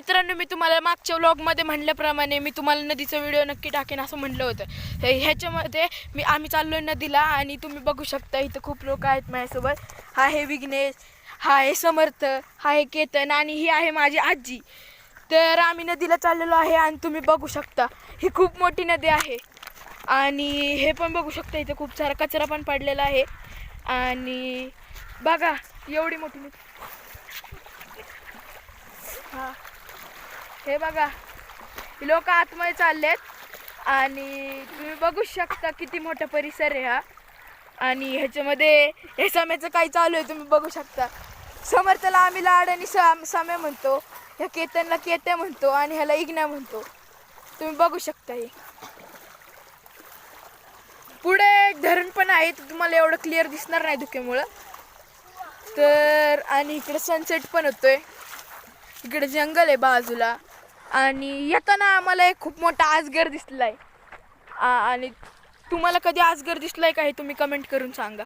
मित्रांनो, मी तुम्हाला मागच्या व्लॉगमध्ये म्हणल्याप्रमाणे मी तुम्हाला नदीचा व्हिडिओ नक्की टाकेन असं म्हणलं होतं. ह्याच्यामध्ये आम्ही चाललो नदीला आणि तुम्ही बघू शकता इथं खूप लोक आहेत माझ्यासोबत. हा आहे विघ्नेश, हा आहे समर्थ, हा आहे केतन आणि ही आहे माझी आजी. तर आम्ही नदीला चाललेलो आहे आणि तुम्ही बघू शकता ही खूप मोठी नदी आहे. आणि हे पण बघू शकता इथे खूप सारा कचरा पण पडलेला आहे. आणि बघा एवढी मोठी नदी. हा हे बघा लोक आतमध्ये चाललेत आणि तुम्ही बघू शकता किती मोठा परिसर आहे हा. आणि ह्याच्यामध्ये हे सम्याचं काही चालू आहे तुम्ही बघू शकता. समर्थला आम्ही लाड आणि सम्या म्हणतो, ह्या केतनला केत्या म्हणतो आणि ह्याला इग्ना म्हणतो. तुम्ही बघू शकता हे पुढे एक धरण पण आहे, तुम्हाला एवढं क्लिअर दिसणार नाही धुक्यामुळं. तर आणि इकडे सनसेट पण होतोय, इकडे जंगल आहे बाजूला. आणि येताना आम्हाला एक खूप मोठा आजगर दिसलाय. आणि तुम्हाला कधी आजगर दिसलाय का हे तुम्ही कमेंट करून सांगा.